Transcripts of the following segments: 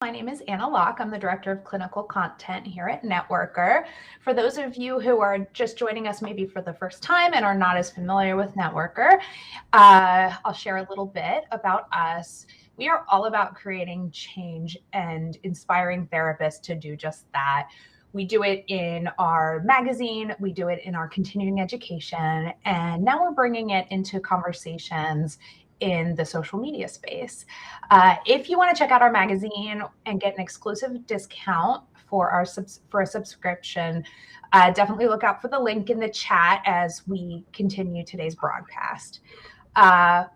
My name is Anna Locke. I'm the Director of Clinical Content here at Networker. For those of you who are just joining us maybe for the first time and are not as familiar with Networker, I'll share a little bit about us. We are all about creating change and inspiring therapists to do just that. We do it in our magazine, we do it in our continuing education, and now we're bringing it into conversations in the social media space. If you want to check out our magazine and get an exclusive discount for a subscription, definitely look out for the link in the chat as we continue today's broadcast.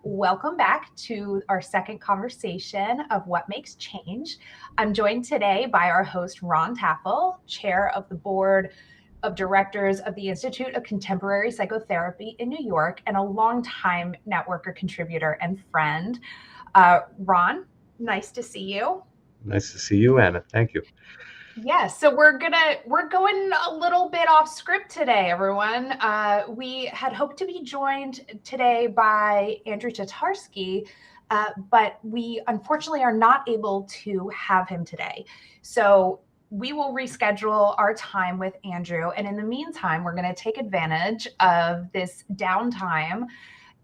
Welcome back to our second conversation of What Makes Change. I'm joined today by our host, Ron Taffel, Chair of the Board of Directors of the Institute of Contemporary Psychotherapy in New York and a longtime Networker contributor and friend. Ron, nice to see you. Nice to see you, Anna. Thank you. Yes, so we're going a little bit off script today, everyone. We had hoped to be joined today by Andrew Tatarski, but we unfortunately are not able to have him today. So we will reschedule our time with Andrew, and in the meantime, we're going to take advantage of this downtime,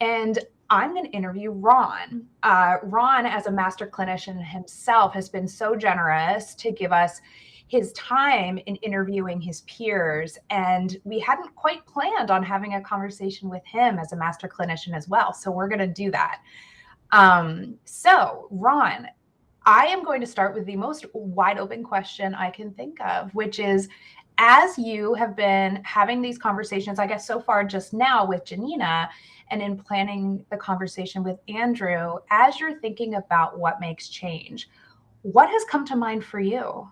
and I'm going to interview Ron. Ron, as a master clinician himself, has been so generous to give us his time in interviewing his peers. And we hadn't quite planned on having a conversation with him as a master clinician as well. So we're going to do that. So Ron, I am going to start with the most wide open question I can think of, which is, as you have been having these conversations, I guess so far just now with Janina, and in planning the conversation with Andrew, as you're thinking about what makes change, what has come to mind for you?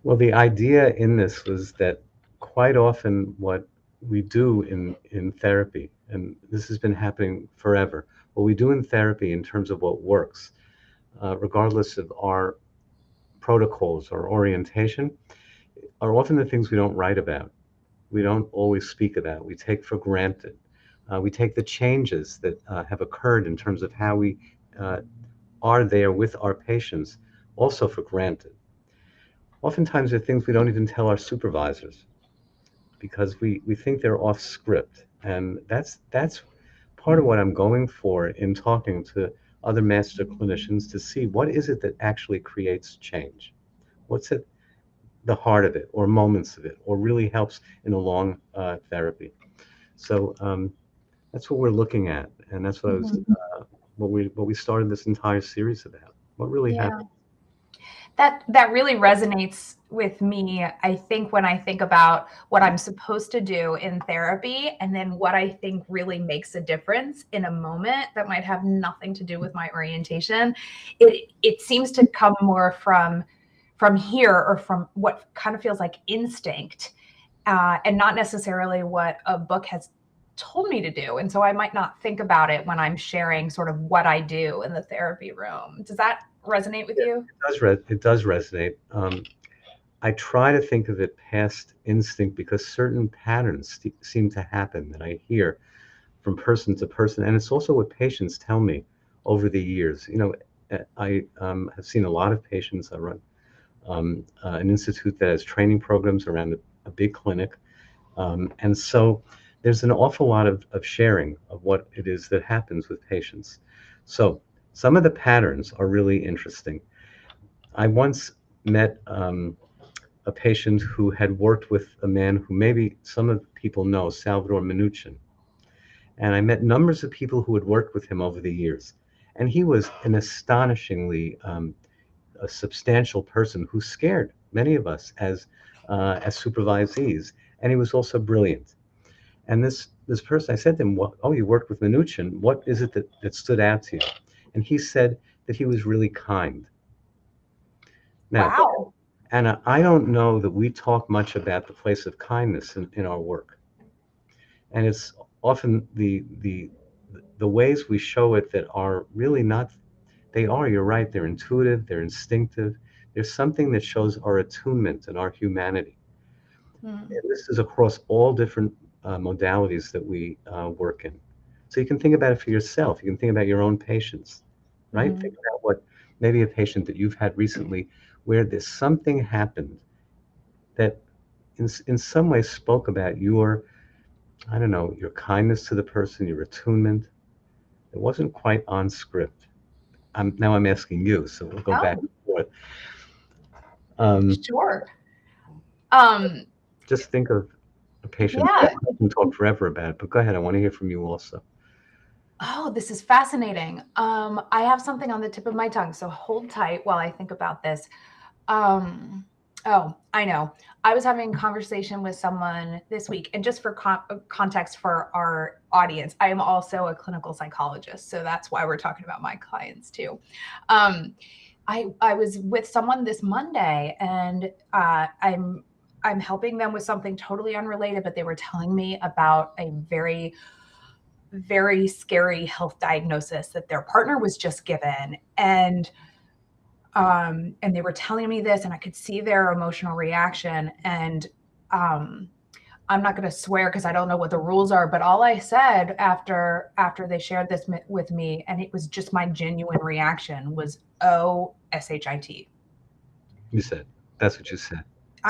Well, the idea in this was that quite often what we do in therapy, and this has been happening forever, what we do in therapy in terms of what works, regardless of our protocols or orientation, are often the things we don't write about. We don't always speak about. We take for granted. We take the changes that have occurred in terms of how we are there with our patients also for granted. Oftentimes, they're things we don't even tell our supervisors because we think they're off script. And that's part of what I'm going for in talking to other master clinicians to see what is it that actually creates change. What's at the heart of it, or moments of it, or really helps in a long therapy. So that's what we're looking at, and that's what I was what we started this entire series about. What really Yeah. happened? That really resonates with me. I think when I think about what I'm supposed to do in therapy and then what I think really makes a difference in a moment that might have nothing to do with my orientation, it seems to come more from here, or from what kind of feels like instinct, and not necessarily what a book has told me to do. And so I might not think about it when I'm sharing sort of what I do in the therapy room. Does that resonate with you? It does resonate. I try to think of it past instinct because certain patterns seem to happen that I hear from person to person, and it's also what patients tell me over the years. I have seen a lot of patients. I run an institute that has training programs around a big clinic, and so there's an awful lot of sharing of what it is that happens with patients. So some of the patterns are really interesting. I once met a patient who had worked with a man who maybe some of the people know, Salvador Minuchin. And I met numbers of people who had worked with him over the years. And he was an astonishingly a substantial person who scared many of us as supervisees. And he was also brilliant. And this person, I said to him, well, "Oh, you worked with Minuchin. What is it that stood out to you?" And he said that he was really kind. Now, Wow. and I don't know that we talk much about the place of kindness in our work. And it's often the ways we show it that are really not, they are, you're right, they're intuitive, they're instinctive. There's something that shows our attunement and our humanity. Mm. And this is across all different modalities that we work in. So you can think about it for yourself. You can think about your own patients, right? Mhm. Think about what maybe a patient that you've had recently where there's something happened that in some way spoke about your, I don't know, your kindness to the person, your attunement. It wasn't quite on script. Now I'm asking you, so we'll go back Oh, and forth. Um, sure. Um, just think of a patient. yeah. I can talk forever about it, but go ahead. I want to hear from you also. Oh, this is fascinating. I have something on the tip of my tongue, so hold tight while I think about this. Oh, I know. I was having a conversation with someone this week, and just for context for our audience, I am also a clinical psychologist, so that's why we're talking about my clients too. Um, I was with someone this Monday, and I'm helping them with something totally unrelated, but they were telling me about a very very scary health diagnosis that their partner was just given, and they were telling me this, and I could see their emotional reaction. And I'm not going to swear because I don't know what the rules are, but all I said after they shared this with me, and it was just my genuine reaction, was "Oh, shit." You said that's what you said.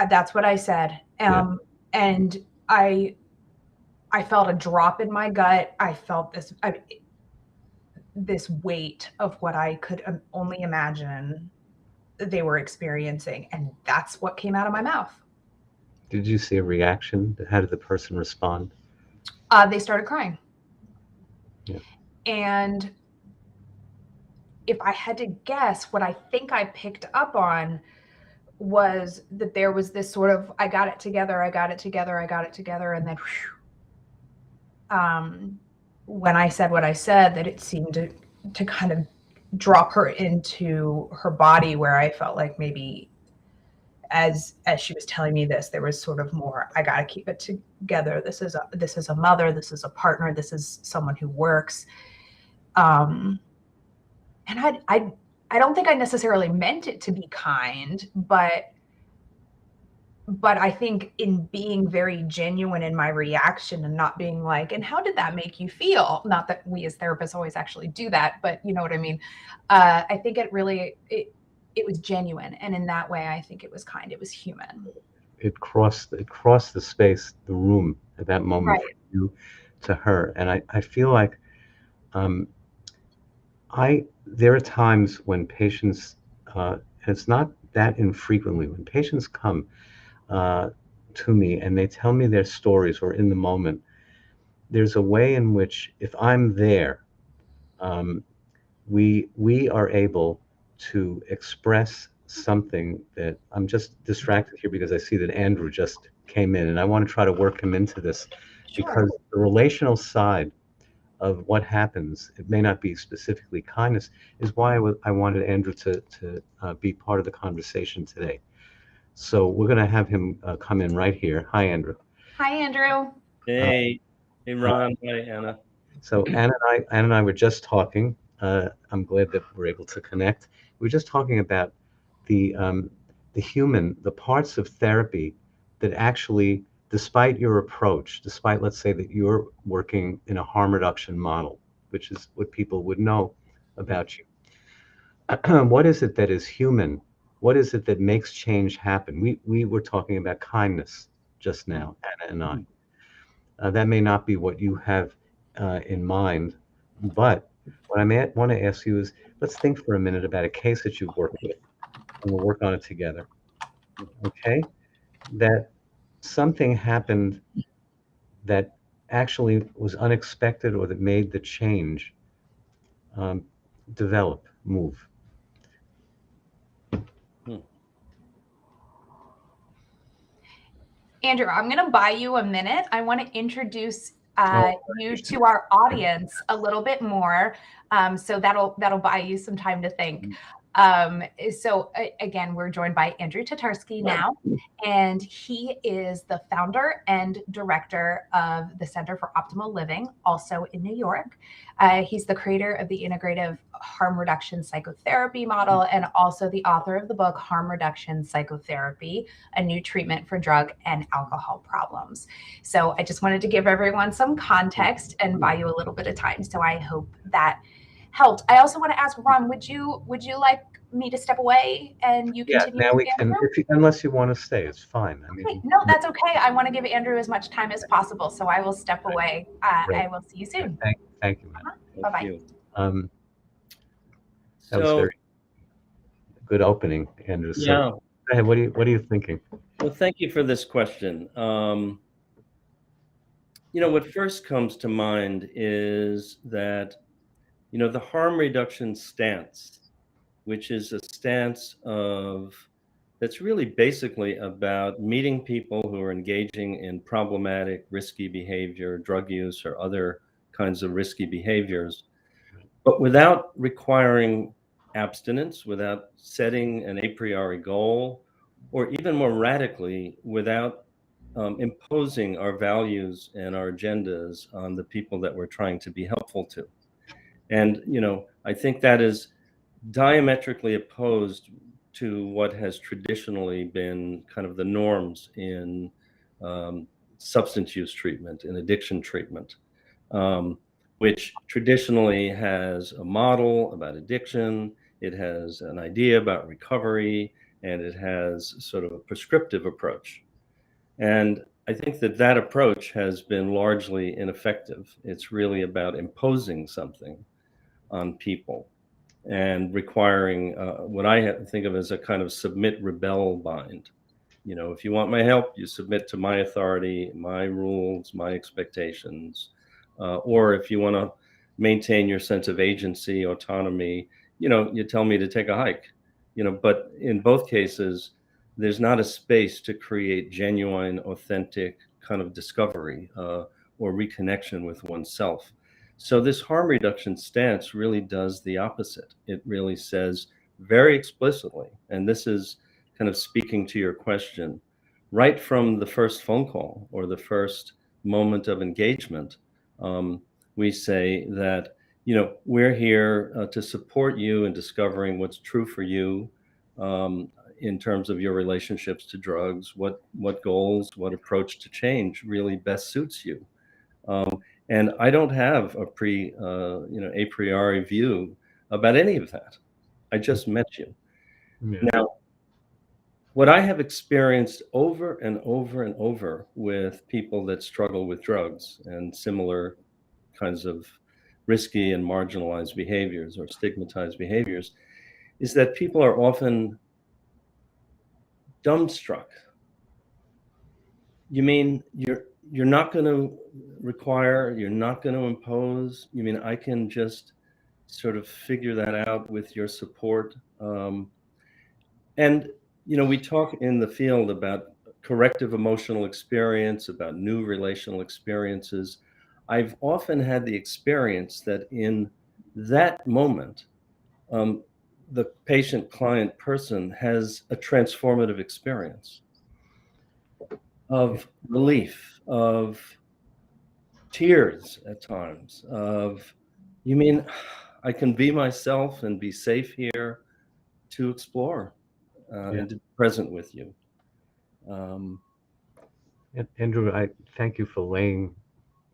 That's what I said. Yeah. And I felt a drop in my gut. I felt this weight of what I could only imagine they were experiencing. And that's what came out of my mouth. Did you see a reaction? How did the person respond? They started crying. Yeah. And if I had to guess, what I think I picked up on was that there was this sort of, I got it together, I got it together, I got it together. And then when I said what I said, that it seemed to kind of drop her into her body, where I felt like maybe as she was telling me this, there was sort of more, I got to keep it together. This is a mother, this is a partner, this is someone who works. And I don't think I necessarily meant it to be kind, but I think in being very genuine in my reaction and not being like, and how did that make you feel? Not that we as therapists always actually do that, but you know what I mean? I think it was genuine. And in that way, I think it was kind. It was human. It crossed the space, the room at that moment Right. from you to her. And I feel like there are times when patients, and it's not that infrequently, when patients come to me and they tell me their stories or in the moment, there's a way in which if I'm there, we are able to express something that I'm just distracted here because I see that Andrew just came in and I want to try to work him into this Sure. because the relational side of what happens, it may not be specifically kindness, is why I wanted Andrew to be part of the conversation today. So we're going to have him come in right here. Hi, Andrew. Hi, Andrew. Hey, hey, Ron. Hi, Anna. So Anna and I were just talking. I'm glad that we're able to connect. We were just talking about the human, the parts of therapy that actually, despite your approach, despite let's say that you're working in a harm reduction model, which is what people would know about you. What is it that is human? What is it that makes change happen? We were talking about kindness just now, Anna and I. That may not be what you have in mind, but what I want to ask you is, let's think for a minute about a case that you've worked with, and we'll work on it together. Okay? That something happened that actually was unexpected or that made the change develop, move. Andrew, I'm going to buy you a minute. I want to introduce Oh, you to our audience a little bit more. So that'll buy you some time to think. So again, we're joined by Andrew Tatarsky now, and he is the founder and director of the Center for Optimal Living, also in New York. He's the creator of the integrative harm reduction psychotherapy model, and also the author of the book Harm Reduction Psychotherapy, a new treatment for drug and alcohol problems. So I just wanted to give everyone some context and buy you a little bit of time. So I hope that helped. I also want to ask Ron, would you like me to step away and you Yeah, continue now with we can, Andrew? unless you want to stay, it's fine. I Okay, mean, no, that's okay. I want to give Andrew as much time as possible, so I will step away. great. I will see you soon. Thank you, Matt. Bye-bye. Thank you. That was very good opening, Andrew. So, Yeah. go ahead. What are you thinking? Well, thank you for this question. What first comes to mind is that, the harm reduction stance, which is a stance that's really basically about meeting people who are engaging in problematic, risky behavior, drug use, or other kinds of risky behaviors, but without requiring abstinence, without setting an a priori goal, or even more radically, without imposing our values and our agendas on the people that we're trying to be helpful to. And, I think that is diametrically opposed to what has traditionally been kind of the norms in substance use treatment, in addiction treatment, which traditionally has a model about addiction, it has an idea about recovery, and it has sort of a prescriptive approach. And I think that approach has been largely ineffective. It's really about imposing something on people and requiring what I think of as a kind of submit, rebel bind. If you want my help, you submit to my authority, my rules, my expectations. Or if you want to maintain your sense of agency, autonomy, you tell me to take a hike. But in both cases, there's not a space to create genuine, authentic kind of discovery or reconnection with oneself. So this harm reduction stance really does the opposite. It really says very explicitly, and this is kind of speaking to your question, right from the first phone call or the first moment of engagement, we say that, we're here to support you in discovering what's true for you in terms of your relationships to drugs, what goals, what approach to change really best suits you. And I don't have a priori view about any of that. I just met you. Yeah. Now, what I have experienced over and over and over with people that struggle with drugs and similar kinds of risky and marginalized behaviors or stigmatized behaviors is that people are often dumbstruck. You mean you're not going to require, you're not going to impose? You mean I can just sort of figure that out with your support? And we talk in the field about corrective emotional experience, about new relational experiences. I've often had the experience that in that moment, the patient, client, person has a transformative experience of relief, of tears at times, of, you mean I can be myself and be safe here to explore and to be present with you. Andrew, I thank you for laying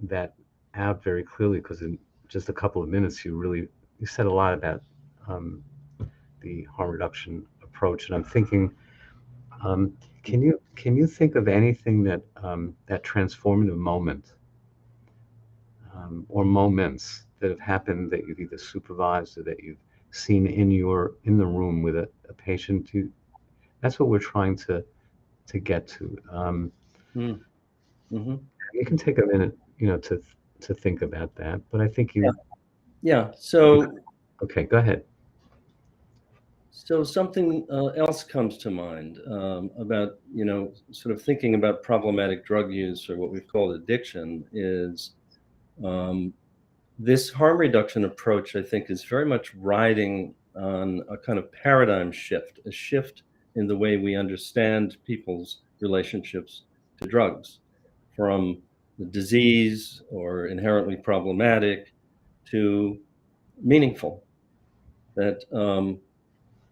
that out very clearly, because in just a couple of minutes, you said a lot about the harm reduction approach, and I'm thinking, can you think of anything that that transformative moment or moments that have happened that you've either supervised or that you've seen in the room with a patient? That's what we're trying to get to. Mm-hmm. You can take a minute, to think about that, but I think you. Yeah. So. Okay, go ahead. So something else comes to mind about, sort of thinking about problematic drug use, or what we've called addiction, is this harm reduction approach, I think, is very much riding on a kind of paradigm shift, a shift in the way we understand people's relationships to drugs, from the disease or inherently problematic to meaningful. That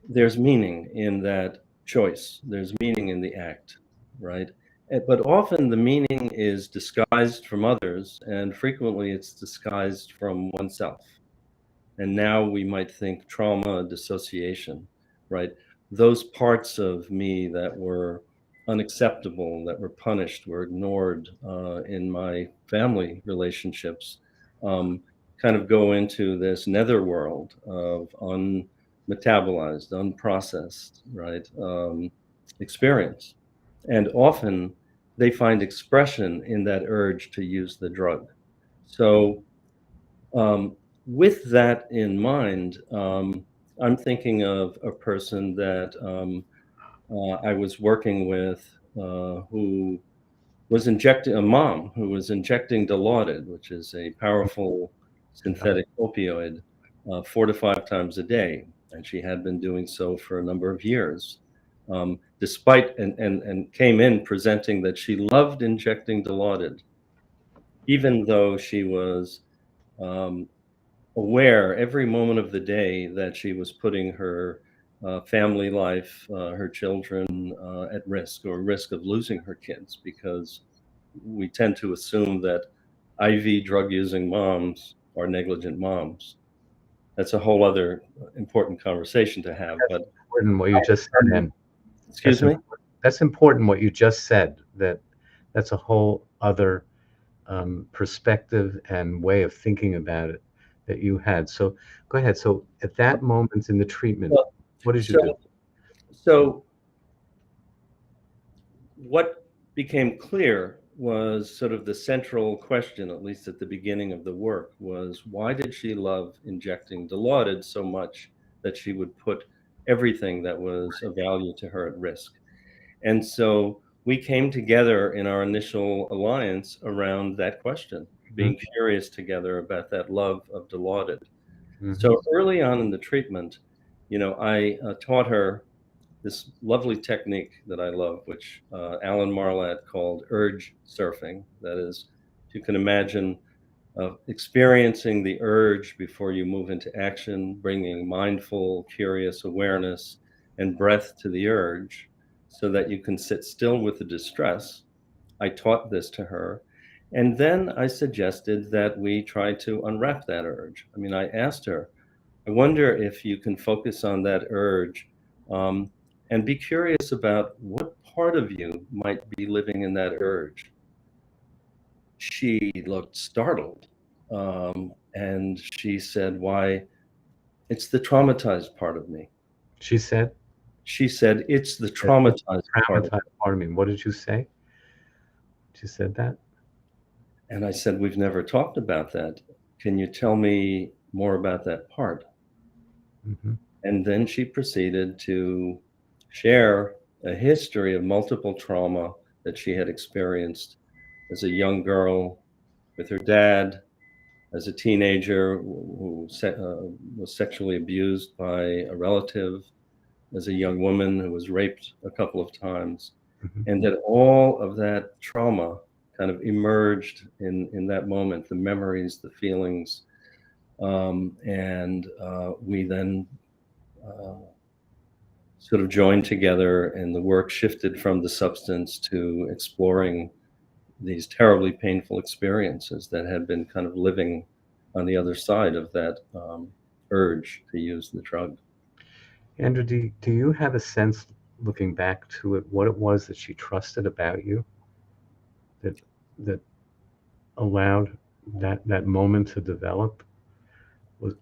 there's meaning in that choice. There's meaning in the act, right? But often the meaning is disguised from others, and frequently it's disguised from oneself. And now we might think trauma, dissociation, right? Those parts of me that were unacceptable, that were punished, were ignored in my family relationships, kind of go into this netherworld of unmetabolized, unprocessed, right, experience. And often they find expression in that urge to use the drug. So, with that in mind, I'm thinking of a person that I was working with who was injecting a mom who was injecting Dilaudid, which is a powerful synthetic opioid, 4 to 5 times a day, and she had been doing so for a number of years. Despite and came in presenting that she loved injecting Dilaudid, even though she was um, aware every moment of the day that she was putting her family life, her children at risk, or risk of losing her kids, because we tend to assume that IV drug using moms are negligent moms. That's a whole other important conversation to have. That's But important what you just said, and excuse me. That's important what you just said. That's a whole other perspective and way of thinking about it that you had. So go ahead. So at that moment in the treatment, Well, what did you so do? so what became clear was sort of the central question, at least at the beginning of the work, was why did she love injecting Dilaudid so much that she would put everything that was of value to her at risk? And so we came together in our initial alliance around that question, Mhm, being curious together about that love of Dilaudid. mhm, So early on in the treatment, I taught her this lovely technique that I love, which Alan Marlatt called urge surfing. That is, if you can imagine experiencing the urge before you move into action, bringing mindful, curious awareness and breath to the urge so that you can sit still with the distress. I taught this to her. And then I suggested that we try to unwrap that urge. I mean, I asked her, I wonder if you can focus on that urge um, and be curious about what part of you might be living in that urge. She looked startled and she said, why, it's the traumatized part of me. she said, She said, it's the it's traumatized part. traumatized part of me. What did you say? She said that. And I said, we've never talked about that. Can you tell me more about that part? Hmm. And then she proceeded to share a history of multiple trauma that she had experienced as a young girl with her dad, as a teenager who was sexually abused by a relative, as a young woman who was raped a couple of times, Hmm. and that all of that trauma kind of emerged in that moment, the memories, the feelings, and we then uh, sort of joined together, and the work shifted from the substance to exploring these terribly painful experiences that had been kind of living on the other side of that urge to use the drug. Andrew, do you have a sense, looking back to it, what it was that she trusted about you that that allowed that moment to develop? Was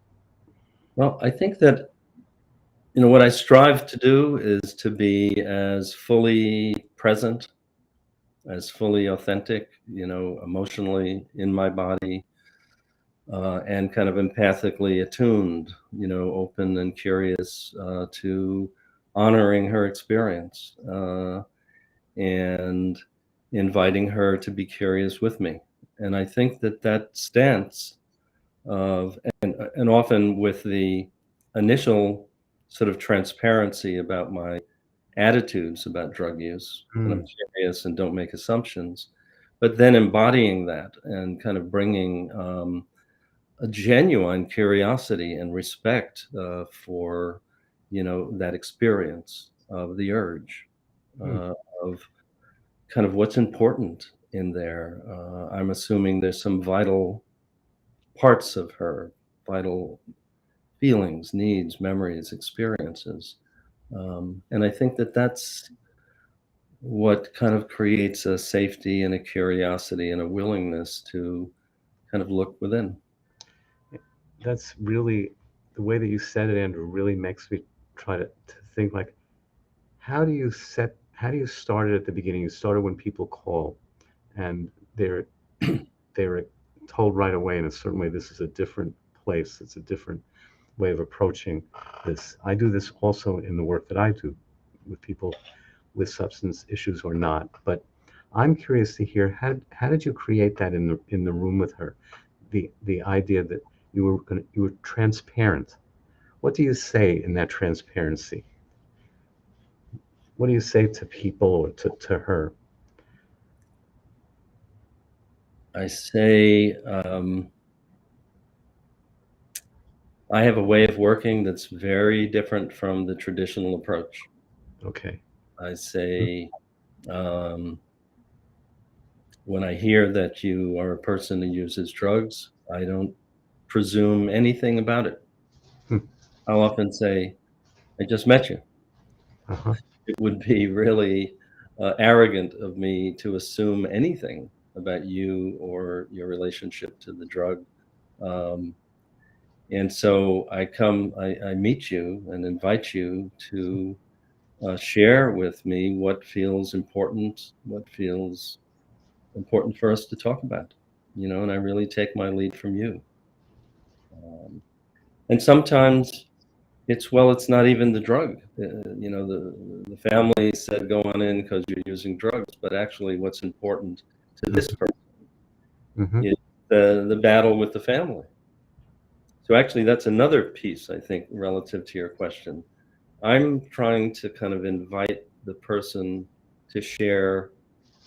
Well, I think that what I strive to do is to be as fully present, as fully authentic, emotionally in my body, and kind of empathically attuned, open and curious to honoring her experience and inviting her to be curious with me. And I think that that stance of, and often with the initial sort of transparency about my attitudes about drug use, and I'm mm, curious and don't make assumptions, but then embodying that and kind of bringing a genuine curiosity and respect for that experience of the urge, mm, of kind of what's important in there. I'm assuming there's some vital parts of her, vital feelings, needs, memories, experiences And I think that that's what kind of creates a safety and a curiosity and a willingness to kind of look within. That's really the way that you said it, Andrew, really makes me try to think like, how do you start it at the beginning? You started when people call and they're told right away in a certain way, this is a different place. It's a different way of approaching this. I do this also in the work that I do with people with substance issues or not. But I'm curious to hear how did you create that in the room with her? The idea that you were transparent. What do you say in that transparency? What do you say to people or to her? I say, I have a way of working that's very different from the traditional approach. Okay. I say, when I hear that you are a person who uses drugs, I don't presume anything about it. Hmm. I'll often say, I just met you. Uh-huh. It would be really arrogant of me to assume anything about you or your relationship to the drug. Um, and so I meet you and invite you to share with me what feels important for us to talk about, and I really take my lead from you. Um, and sometimes it's not even the drug. The family said go on in because you're using drugs, but actually what's important to this person Mm-hmm. is the battle with the family. So actually that's another piece, I think, relative to your question. I'm trying to kind of invite the person to share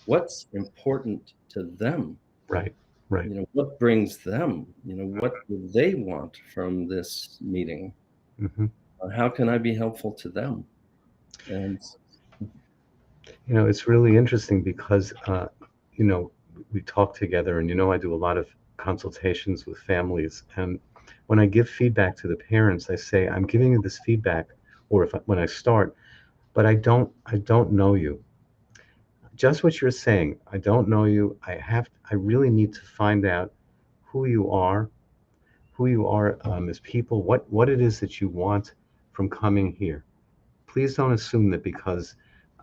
what's important to them. Right. Right. What brings them, what do they want from this meeting? Mm-hmm. How can I be helpful to them? And It's really interesting because, you know, we talk together and, I do a lot of consultations with families. And when I give feedback to the parents, I say, I'm giving you this feedback, or when I start, but I don't know you. Just what you're saying, I don't know you. I really need to find out who you are, as people, what it is that you want from coming here. Please don't assume that because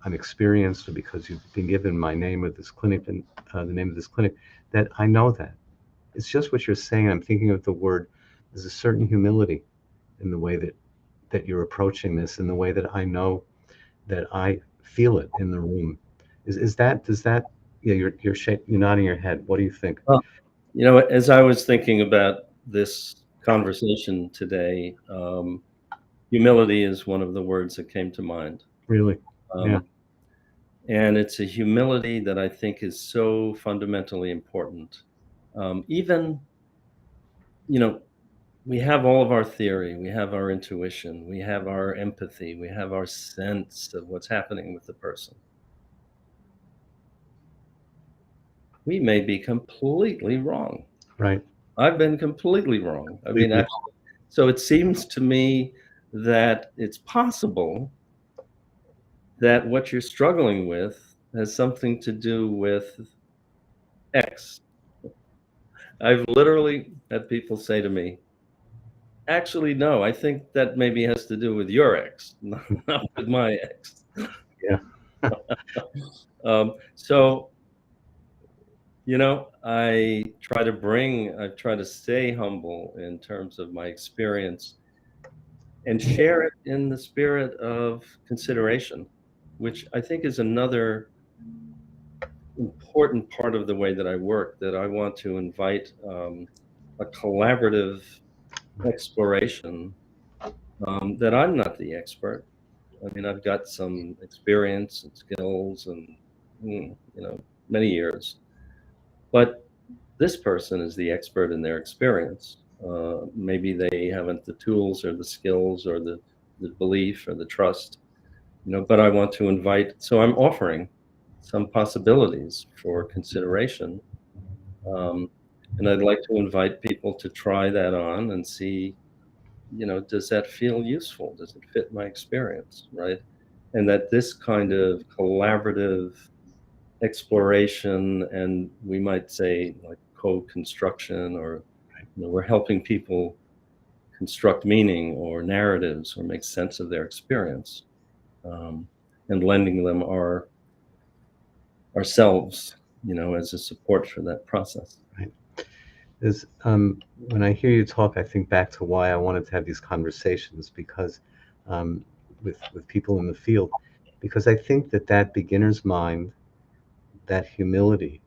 I'm experienced or because you've been given my name of this clinic and the name of this clinic that I know that. It's just what you're saying. I'm thinking of the word. There's a certain humility in the way that you're approaching this, in the way that I know that I feel it in the room. Is that does that? Yeah, you're nodding your head. What do you think? well, as I was thinking about this conversation today, humility is one of the words that came to mind. Really? Yeah. Um, and it's a humility that I think is so fundamentally important. Even, you know, we have all of our theory, we have our intuition, we have our empathy, we have our sense of what's happening with the person. We may be completely wrong. Right. I've been completely wrong. I mean, Completely. so it seems to me that it's possible that what you're struggling with has something to do with X. I've literally had people say to me, actually, no, I think that maybe has to do with your ex, not with my ex. Yeah. So, I try to stay humble in terms of my experience and share it in the spirit of consideration, which I think is another important part of the way that I work, that I want to invite a collaborative exploration, that I'm not the expert. I mean, I've got some experience and skills and, many years, but this person is the expert in their experience. Maybe they haven't the tools or the skills or the belief or the trust, but I want to invite, so I'm offering some possibilities for consideration. Um, and I'd like to invite people to try that on and see does that feel useful? Does it fit my experience, right? And that this kind of collaborative exploration, and we might say like co-construction, or we're helping people construct meaning or narratives or make sense of their experience, um, and lending them ourselves, as a support for that process. Right. Is when I hear you talk, I think back to why I wanted to have these conversations, because with people in the field, because I think that beginner's mind, that humility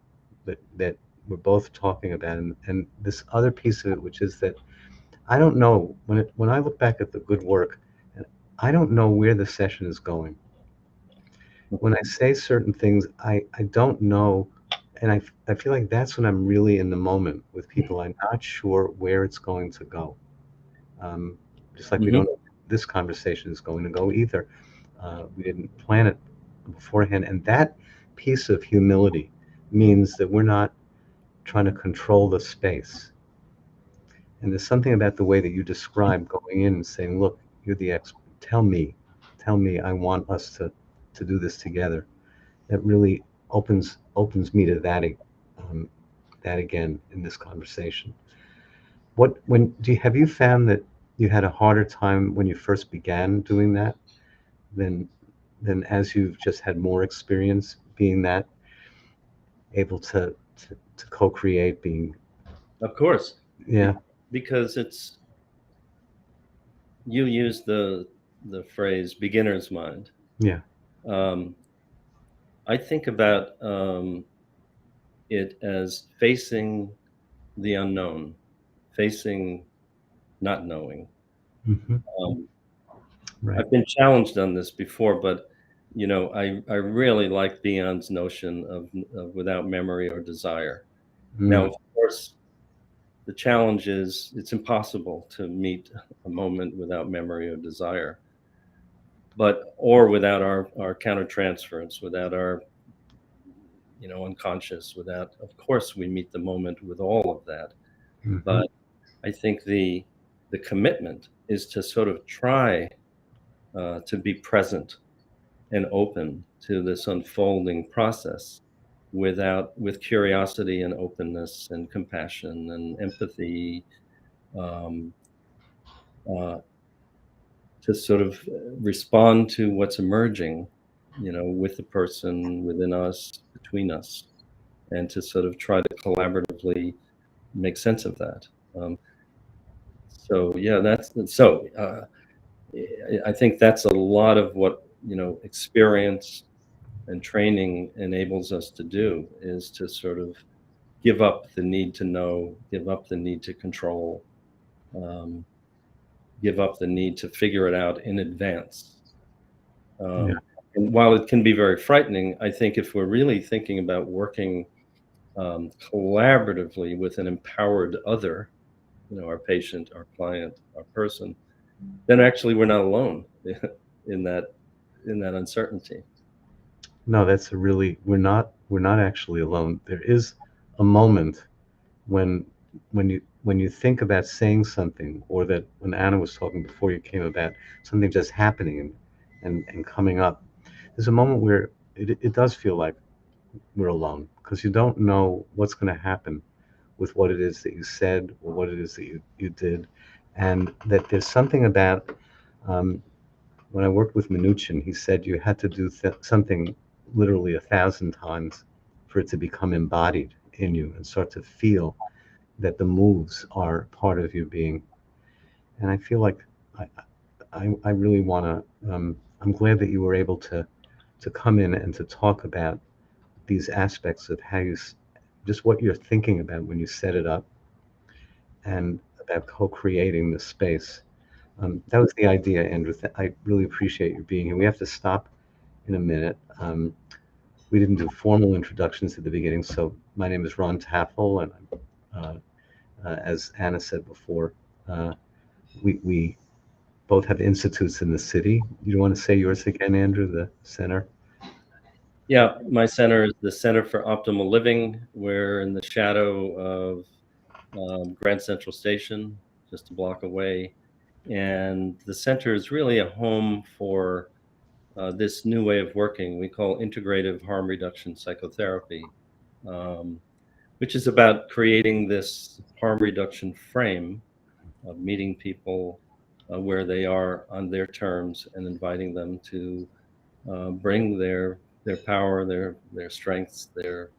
that we're both talking about, and this other piece of it, which is that I don't know when I look back at the good work, I don't know where the session is going. When I say certain things, I don't know, and I feel like that's when I'm really in the moment with people. I'm not sure where it's going to go. Um, just like we Mm-hmm. don't know where this conversation is going to go either. We didn't plan it beforehand, and that piece of humility means that we're not trying to control the space. And there's something about the way that you describe going in and saying, "Look, you're the expert. Tell me. I want us to do this together." That really opens me to um, that again in this conversation. Have you found that you had a harder time when you first began doing that than as you've just had more experience being that able to co-create, being Of course, yeah, because you use the phrase beginner's mind. yeah, Um, I think about it as facing the unknown, facing not knowing. hmm, Um, right, I've been challenged on this before, but I really like Dion's notion of without memory or desire. Now, mm, of course, the challenge is it's impossible to meet a moment without memory or desire, or without our countertransference, without our unconscious, without, of course, we meet the moment with all of that. hmm, But I think the commitment is to sort of try to be present and open to this unfolding process with curiosity and openness and compassion and empathy, um, uh, to sort of respond to what's emerging, with the person within us, between us, and to sort of try to collaboratively make sense of that. So yeah, that's so. I think that's a lot of what experience and training enables us to do, is to sort of give up the need to know, give up the need to control, um, give up the need to figure it out in advance. yeah, And while it can be very frightening, I think if we're really thinking about working collaboratively with an empowered other, our patient, our client, our person, then actually we're not alone in that uncertainty. no, that's a really we're not actually alone. There is a moment when when you think about saying something, or that when Anna was talking before you came about something just happening and coming up, there's a moment where it does feel like we're alone, because you don't know what's going to happen with what it is that you said or what it is that you did, and that there's something about um, when I worked with Minuchin, he said you had to do something literally 1,000 times for it to become embodied in you and start to feel that the moves are part of your being. And I feel like I, I really want to, I'm glad that you were able to come in and to talk about these aspects of how just what you're thinking about when you set it up, and about co-creating the space. That was the idea, Andrew. I really appreciate you being here. We have to stop in a minute. We didn't do formal introductions at the beginning, so my name is Ron Taffel, and as Anna said before, uh, we both have institutes in the city. You want to say yours again, Andrew? The center. Yeah, my center is the Center for Optimal Living. We're in the shadow of Grand Central Station, just a block away. And the center is really a home for this new way of working we call integrative harm reduction psychotherapy, which is about creating this harm reduction frame of meeting people where they are on their terms and inviting them to bring their power, their strengths, their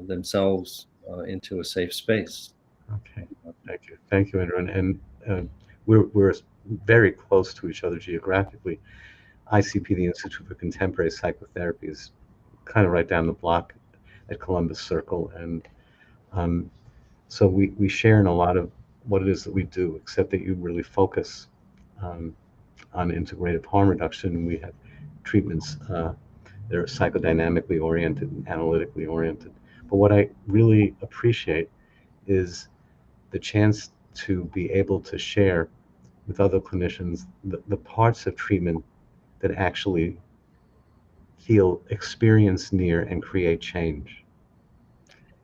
themselves into a safe space. Okay, thank you, Andrew. And we're very close to each other geographically. ICP, the Institute for Contemporary Psychotherapy, is kind of right down the block at Columbus Circle, and so we share in a lot of what it is that we do, except that you really focus on integrative harm reduction. We have treatments that are psychodynamically oriented and analytically oriented. But what I really appreciate is the chance to be able to share with other clinicians the parts of treatment that actually feel experience near and create change.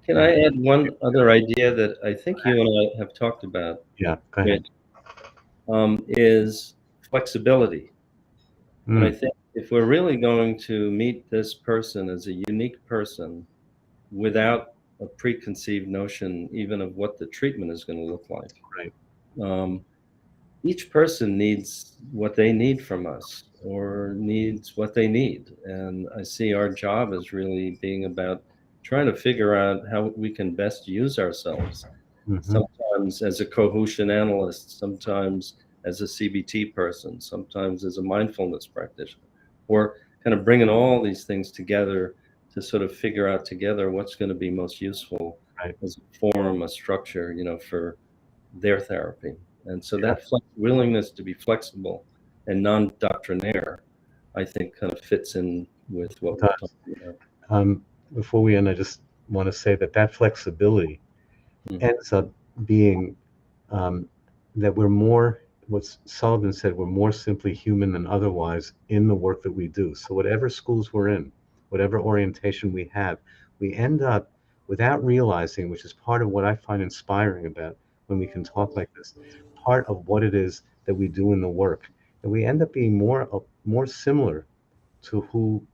Can I add one other idea that I think you and I have talked about? Yeah, go ahead. Is flexibility. And I Mm, think if we're really going to meet this person as a unique person without a preconceived notion even of what the treatment is going to look like, right. each person needs what they need from us or needs what they need. And I see our job as really being about trying to figure out how we can best use ourselves, Mm-hmm. sometimes as a cohesion analyst, sometimes as a CBT person, sometimes as a mindfulness practitioner, or kind of bringing all these things together to sort of figure out together what's going to be most useful Right. as a form, a structure, for their therapy. And so Yeah. that willingness to be flexible and non-doctrinaire, I think, kind of fits in with what we're talking about. Before we end, I just want to say that flexibility Mhm. ends up being that we're more, what Sullivan said, we're more simply human than otherwise in the work that we do. So whatever schools we're in, whatever orientation we have, we end up, without realizing, which is part of what I find inspiring about when we can talk like this, part of what it is that we do in the work, that we end up being more similar to who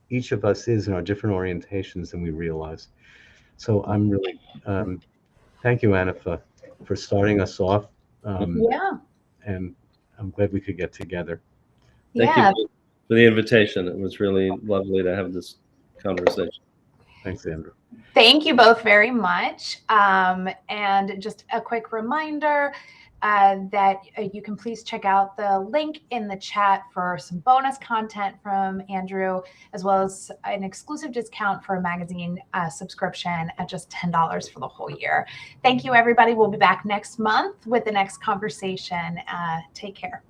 each of us is in our different orientations than we realize. So I'm really thank you, Anna, for starting us off. Um, Yeah. and I'm glad we could get together. Thank you Yeah. for the invitation. It was really lovely to have this conversation. Thanks, Andrew. Thank you both very much. And just a quick reminder that you can please check out the link in the chat for some bonus content from Andrew, as well as an exclusive discount for a magazine subscription at just $10 for the whole year. Thank you, everybody. We'll be back next month with the next conversation. Take care.